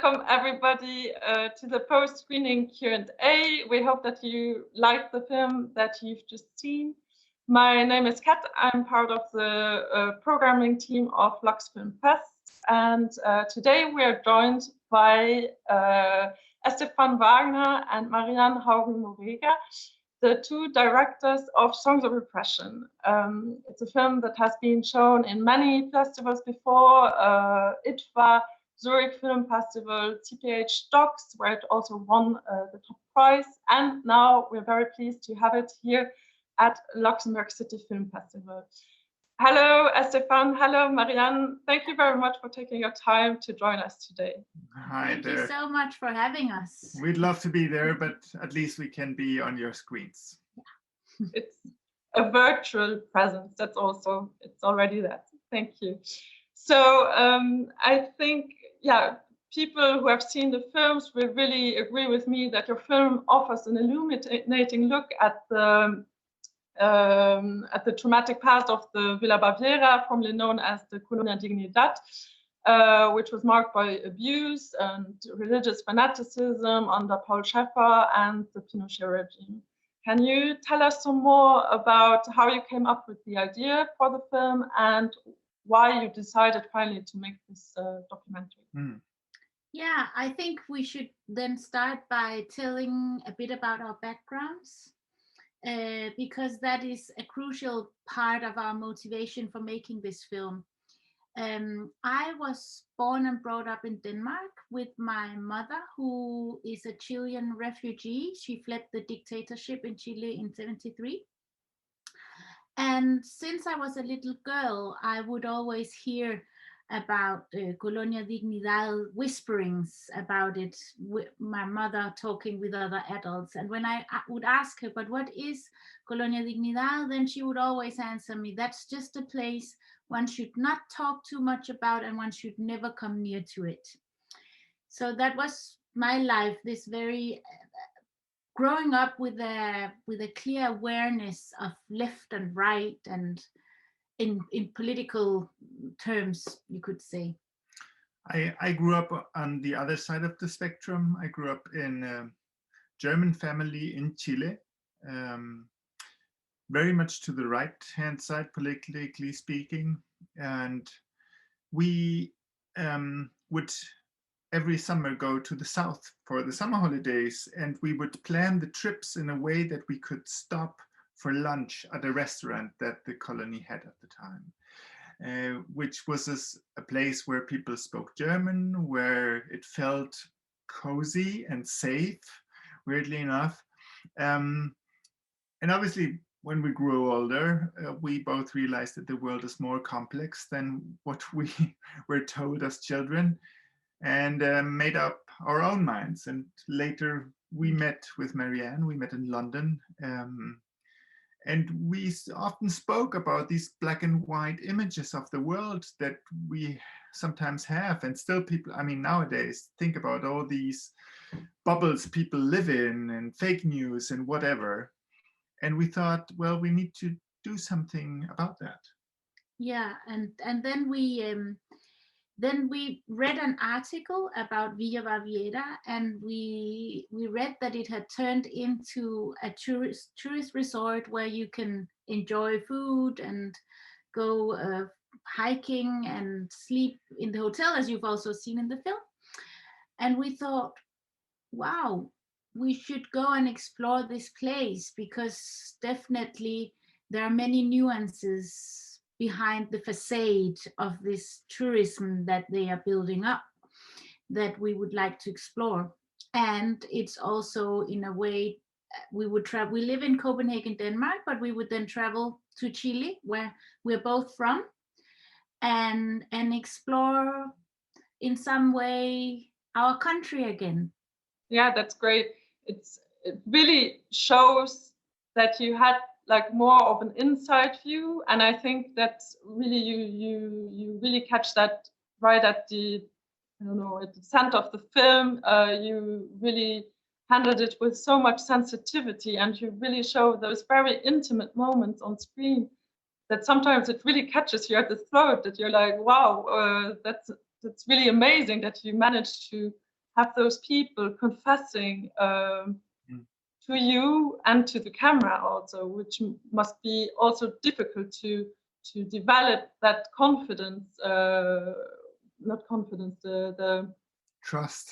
welcome everybody to the post-screening Q&A. We hope that you liked the film that you've just seen. My name is Kat. I'm part of the programming team of Lux Film Fest. And today we are joined by Estephan Wagner and Marianne Hougen-Moraga, the two directors of Songs of Repression. It's a film that has been shown in many festivals before, ITFA, Zurich Film Festival, CPH Docs, where it also won the top prize. And now we're very pleased to have it here at Luxembourg City Film Festival. Hello, Estephan. Hello, Marianne. Thank you very much for taking your time to join us today. Hi there. Thank you so much for having us. We'd love to be there, but at least we can be on your screens. It's a virtual presence. It's already that. Thank you. So I think, people who have seen the films will really agree with me that your film offers an illuminating look at the traumatic past of the Villa Baviera, formerly known as the Colonia Dignidad, which was marked by abuse and religious fanaticism under Paul Schäfer and the Pinochet regime. Can you tell us some more about how you came up with the idea for the film and why you decided finally to make this documentary? Yeah, I think we should then start by telling a bit about our backgrounds, because that is a crucial part of our motivation for making this film. I was born and brought up in Denmark with my mother, who is a Chilean refugee. She fled the dictatorship in Chile in '73. And since I was a little girl, I would always hear about Colonia Dignidad, whisperings about it, with my mother talking with other adults. And when I would ask her, but what is Colonia Dignidad? Then she would always answer me, that's just a place one should not talk too much about and one should never come near to it. So that was my life, this very growing up with a clear awareness of left and right, and in political terms, you could say. I grew up on the other side of the spectrum. I grew up in a German family in Chile, very much to the right-hand side, politically speaking. And we would every summer go to the south for the summer holidays, and we would plan the trips in a way that we could stop for lunch at a restaurant that the colony had at the time, which was a place where people spoke German, where it felt cozy and safe, weirdly enough. And obviously, when we grew older, we both realized that the world is more complex than what we were told as children, and made up our own minds. And later we met with Marianne, we met in London, and we often spoke about these black and white images of the world that we sometimes have. And still people, I mean, nowadays, think about all these bubbles people live in and fake news and whatever. And we thought, well, we need to do something about that. Yeah, and then we read an article about Villa Baviera, and we read that it had turned into a tourist resort where you can enjoy food and go hiking and sleep in the hotel, as you've also seen in the film. And we thought, wow, we should go and explore this place, because definitely there are many nuances behind the facade of this tourism that they are building up that we would like to explore. And it's also, in a way, we would travel. We live in Copenhagen, Denmark, but we would then travel to Chile, where we're both from, and explore in some way our country again. Yeah, that's great. It really shows that you had like more of an inside view, and I think that's really you really catch that right at the at the center of the film. You really handled it with so much sensitivity, and you really show those very intimate moments on screen that sometimes it really catches you at the throat, that you're like, wow, that's really amazing that you managed to have those people confessing to you and to the camera also, which must be also difficult to develop that confidence, not confidence, the trust.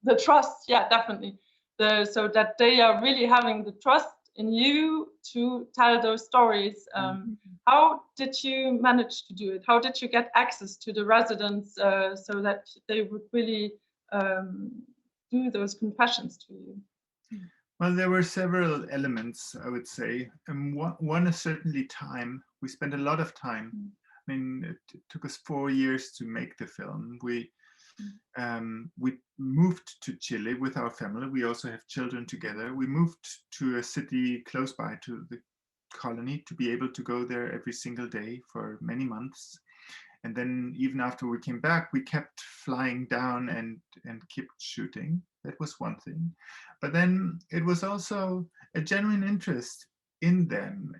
The trust, yeah, definitely. So that they are really having the trust in you to tell those stories. How did you manage to do it? How did you get access to the residents so that they would really do those confessions to you? Well, there were several elements, I would say. One is certainly time. We spent a lot of time. I mean, it took us 4 years to make the film. We moved to Chile with our family. We also have children together. We moved to a city close by to the colony to be able to go there every single day for many months. And then even after we came back, we kept flying down and kept shooting. That was one thing. But then it was also a genuine interest in them.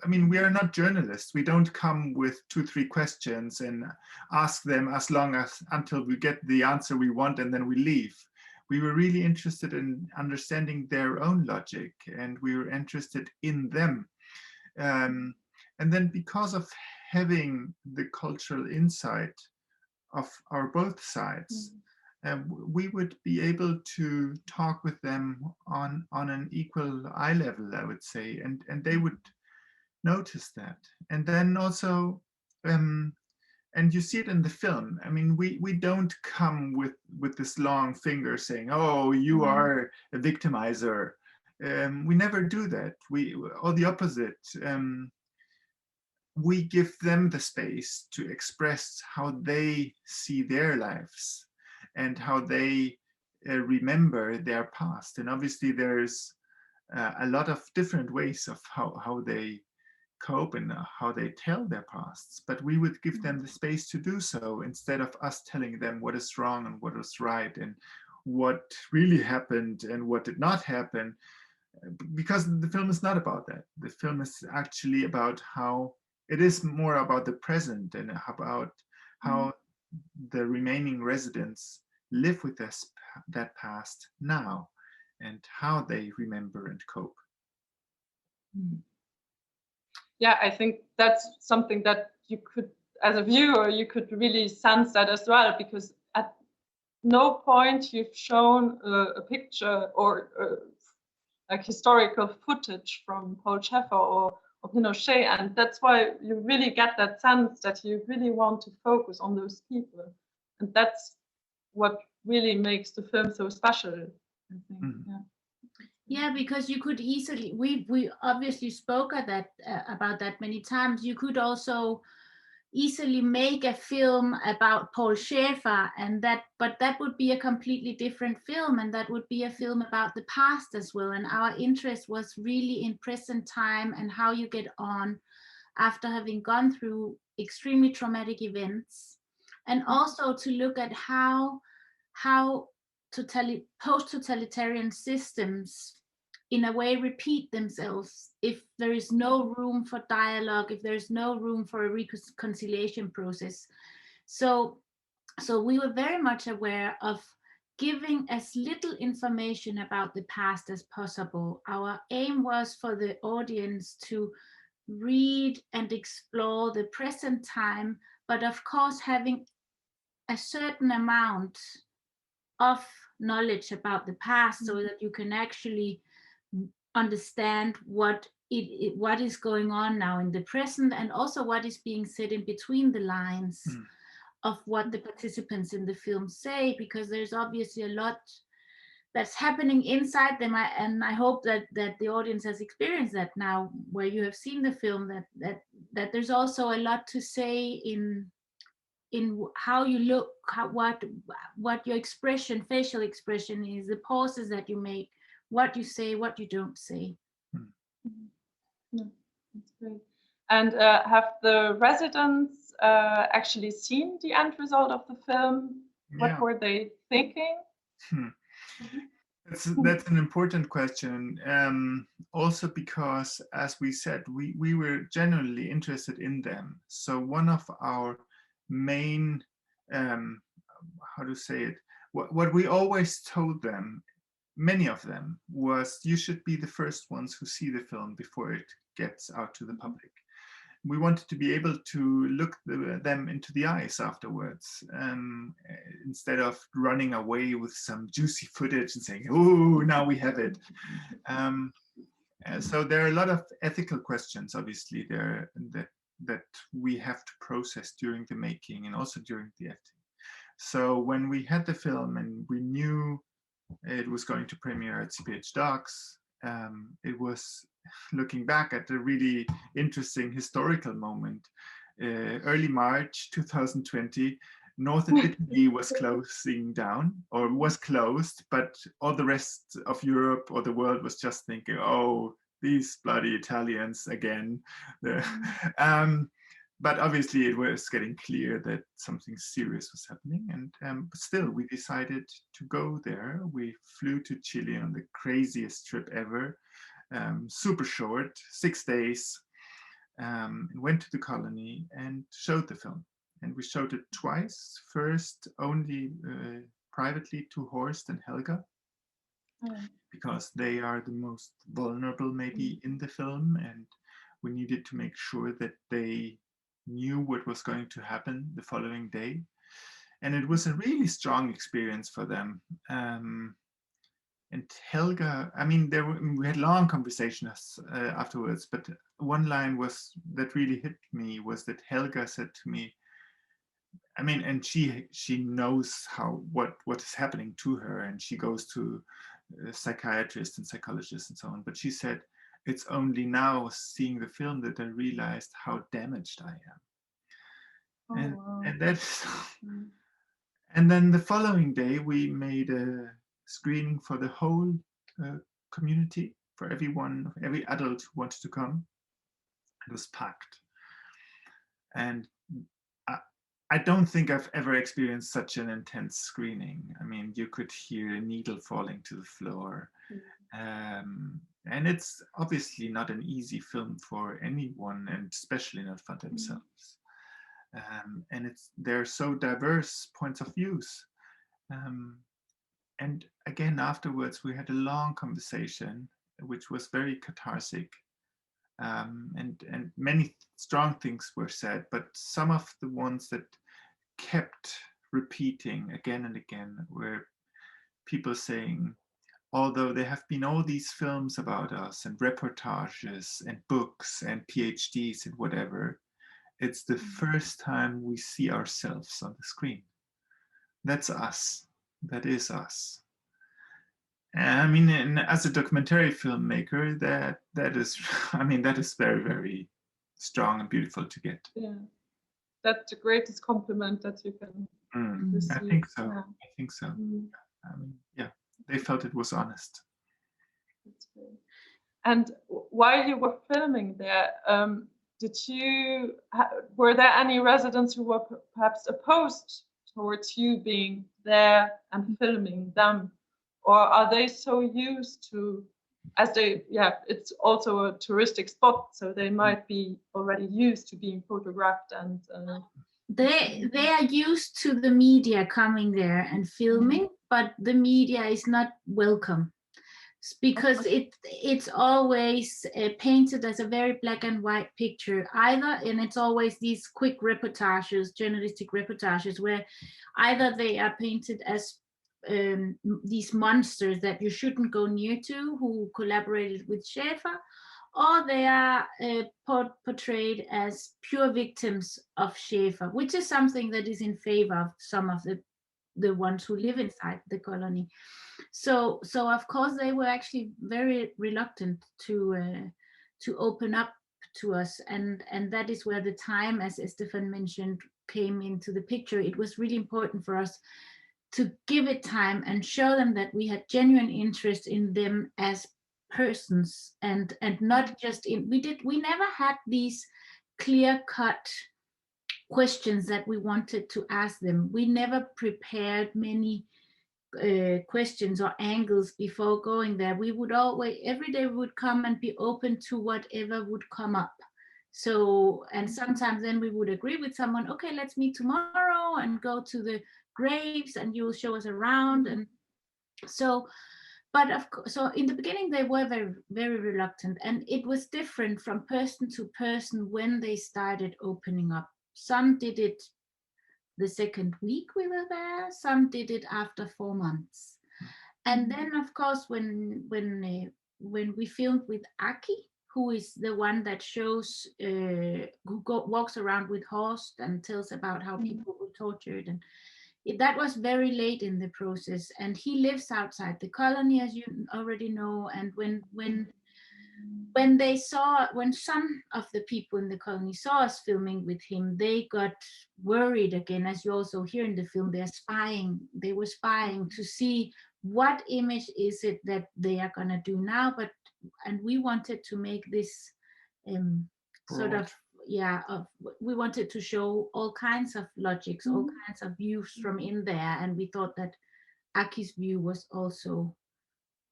I mean, we are not journalists. We don't come with 2-3 questions and ask them as long as until we get the answer we want and then we leave. We were really interested in understanding their own logic, and we were interested in them. And then because of having the cultural insight of our both sides, we would be able to talk with them on an equal eye level, I would say, and they would notice that. And then also, and you see it in the film. I mean, we don't come with this long finger saying, "Oh, you are a victimizer." We never do that. Or the opposite. We give them the space to express how they see their lives and how they remember their past. And obviously there's a lot of different ways of how they cope and how they tell their pasts, but we would give them the space to do so instead of us telling them what is wrong and what is right and what really happened and what did not happen, because the film is not about that. The film is actually about how it is more about the present and about how the remaining residents live with that past now and how they remember and cope. Yeah, I think that's something that you could, as a viewer, you could really sense that as well, because at no point you've shown a picture or like historical footage from Paul Schaeffer or Pinochet, and that's why you really get that sense that you really want to focus on those people, and that's what really makes the film so special, I think. Yeah, because you could easily, we obviously spoke at that about that many times. You could also easily make a film about Paul Schaeffer, but that would be a completely different film, and that would be a film about the past as well. And our interest was really in present time and how you get on after having gone through extremely traumatic events, and also to look at how post-totalitarian systems in a way repeat themselves if there is no room for dialogue, if there's no room for a reconciliation process. So we were very much aware of giving as little information about the past as possible. Our aim was for the audience to read and explore the present time, but of course having a certain amount of knowledge about the past so that you can actually understand what is going on now in the present, and also what is being said in between the lines of what the participants in the film say, because there's obviously a lot that's happening inside them, and I hope that the audience has experienced that now, where you have seen the film, that there's also a lot to say in how you look, what your expression, facial expression is, the pauses that you make, what you say, what you don't say. Yeah, that's great. And have the residents actually seen the end result of the film? What were they thinking? That's an important question. Also because, as we said, we were genuinely interested in them. So one of our main, how to say it, what we always told them, many of them, was you should be the first ones who see the film before it gets out to the public. We wanted to be able to look them into the eyes afterwards, instead of running away with some juicy footage and saying, "Oh, now we have it." So there are a lot of ethical questions, obviously, there that we have to process during the making and also during the editing. So when we had the film and we knew it was going to premiere at CPH Docs, it was looking back at a really interesting historical moment. Early March 2020, northern Italy was closing down, or was closed, but all the rest of Europe or the world was just thinking, oh, these bloody Italians again. But obviously it was getting clear that something serious was happening, and but still we decided to go there. We flew to Chile on the craziest trip ever, super short, 6 days, went to the colony and showed the film. And we showed it twice, first only privately to Horst and Helga, because they are the most vulnerable maybe in the film, and we needed to make sure that they knew what was going to happen the following day. And it was a really strong experience for them. And Helga, I mean, we had long conversations afterwards, but one line that really hit me was that Helga said to me, I mean, and she knows what is happening to her, and she goes to psychiatrists and psychologists and so on, but she said, it's only now seeing the film that I realized how damaged I am. Oh, wow. And that's, and then the following day we made a screening for the whole community, for everyone, every adult who wanted to come. It was packed. And I don't think I've ever experienced such an intense screening. I mean, you could hear a needle falling to the floor. And it's obviously not an easy film for anyone, and especially not for themselves. And there are so diverse points of views. And again, afterwards, we had a long conversation, which was very cathartic. And many strong things were said, but some of the ones that kept repeating again and again were people saying, although there have been all these films about us and reportages and books and PhDs and whatever, it's the first time we see ourselves on the screen. That's us. That is us. And I mean, as a documentary filmmaker, that is, I mean, that is very, very strong and beautiful to get. Yeah, that's the greatest compliment that you can receive. I think so. Yeah. I think so. I mean, yeah, they felt it was honest. That's great. And while you were filming there, were there any residents who were perhaps opposed towards you being there and filming them? Or are they so used to, it's also a touristic spot, so they might be already used to being photographed and... They are used to the media coming there and filming, but the media is not welcome. Because it's always painted as a very black and white picture either, and it's always these quick reportages, journalistic reportages, where either they are painted as these monsters that you shouldn't go near to, who collaborated with Schäfer, or they are portrayed as pure victims of Schäfer, which is something that is in favor of some of the ones who live inside the colony. So of course they were actually very reluctant to open up to us, and that is where the time, as Estephan mentioned, came into the picture. It was really important for us to give it time and show them that we had genuine interest in them as persons, and not just we never had these clear-cut questions that we wanted to ask them. We never prepared many questions or angles before going there. We would always, every day we would come and be open to whatever would come up. So, and sometimes then we would agree with someone, okay, let's meet tomorrow, now and go to the graves and you will show us around. And so, but of course, so in the beginning they were very, very reluctant, and it was different from person to person when they started opening up. Some did it the second week we were there, some did it after 4 months. And then of course when we filmed with Aki, who is the one that shows walks around with Horst and tells about how people were tortured, and that was very late in the process, and he lives outside the colony, as you already know. And when some of the people in the colony saw us filming with him, they got worried again, as you also hear in the film. They were spying to see what image is it that they are going to do now. And we wanted to make this sort of, we wanted to show all kinds of logics, all kinds of views from in there, and we thought that Aki's view was also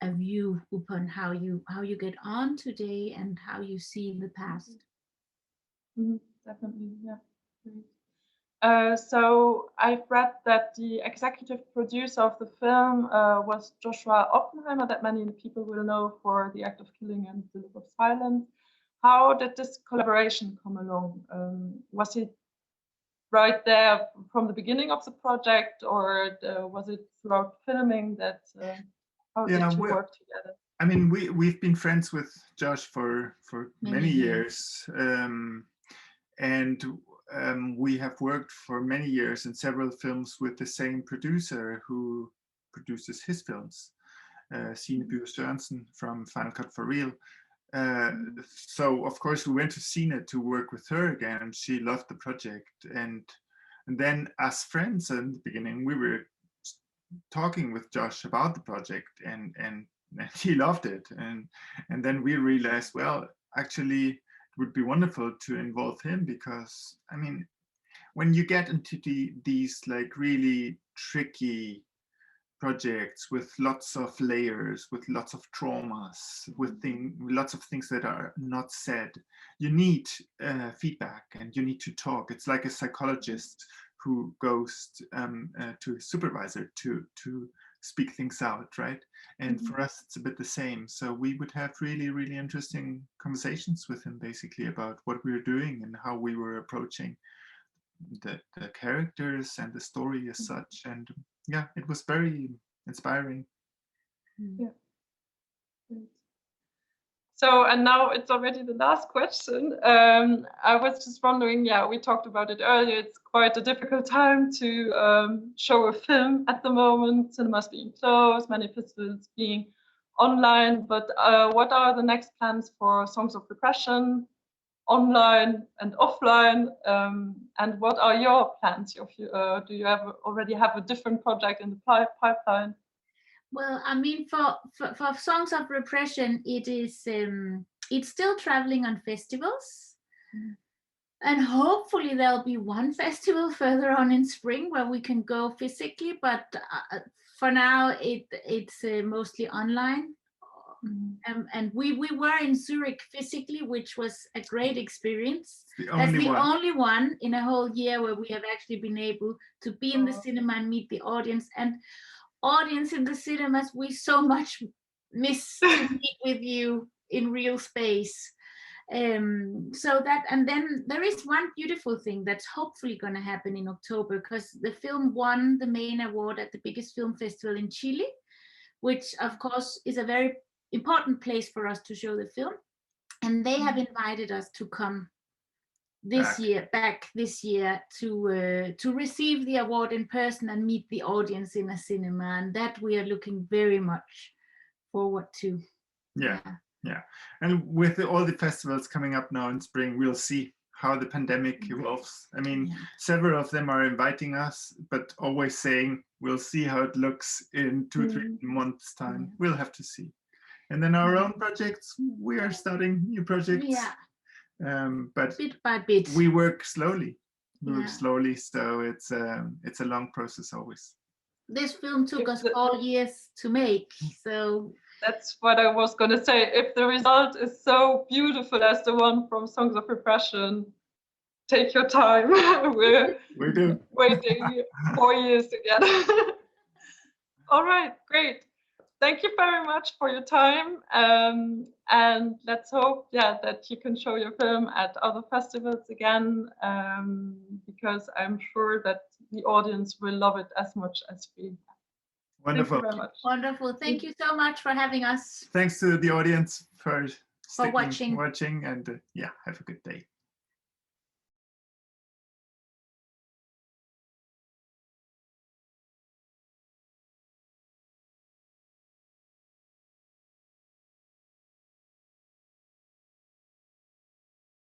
a view upon how you get on today and how you see the past. Definitely, yeah. So I've read that the executive producer of the film was Joshua Oppenheimer, that many people will know for The Act of Killing and The Look of Silence. How did this collaboration come along? Was it right there from the beginning of the project, or was it throughout filming that? How did you work together? I mean, we've been friends with Josh for many years, and we have worked for many years in several films with the same producer who produces his films, Signe Bure Sørensen from Final Cut for Real. So of course we went to Signe to work with her again, and she loved the project. And then as friends in the beginning, we were talking with Josh about the project, and he loved it. And then we realized, well, actually it would be wonderful to involve him, because I mean, when you get into these like really tricky projects with lots of layers, with lots of traumas, with lots of things that are not said, you need feedback and you need to talk. It's like a psychologist who goes to his supervisor to speak things out, right? And for us, it's a bit the same. So we would have really, really interesting conversations with him, basically, about what we were doing and how we were approaching the characters and the story as such. And yeah, it was very inspiring. Yeah. So, and now it's already the last question. I was just wondering, we talked about it earlier, it's quite a difficult time to show a film at the moment, cinemas being closed, many festivals being online, but what are the next plans for Songs of Repression, online and offline, and what are your plans? Do you already have a different project in the pipeline? Well, I mean, for Songs of Repression, it is it's still traveling on festivals, and hopefully there'll be one festival further on in spring where we can go physically. But for now, it's mostly online. And we were in Zurich physically, which was a great experience. That's the only one in a whole year where we have actually been able to be in the cinema and meet the audience. And audience in the cinemas, we so much miss to meet with you in real space. So that, and then there is one beautiful thing that's hopefully going to happen in October, because the film won the main award at the biggest film festival in Chile, which of course is a very important place for us to show the film, and they have invited us to come back this year to receive the award in person and meet the audience in a cinema, and that we are looking very much forward to. Yeah. And with all the festivals coming up now in spring, we'll see how the pandemic evolves. I mean, several of them are inviting us, but always saying we'll see how it looks in 2-3 months time. We'll have to see. And then our own projects, we are starting new projects. But bit by bit, we work slowly. So it's a long process always. This film took us 4 years to make, so that's what I was going to say. If the result is so beautiful as the one from Songs of Repression, take your time. We're We do. waiting 4 years together. All right, great. Thank you very much for your time. And let's hope, that you can show your film at other festivals again, because I'm sure that the audience will love it as much as we have. Wonderful. Thank you very much. Wonderful. Thank you so much for having us. Thanks to the audience for watching. And have a good day.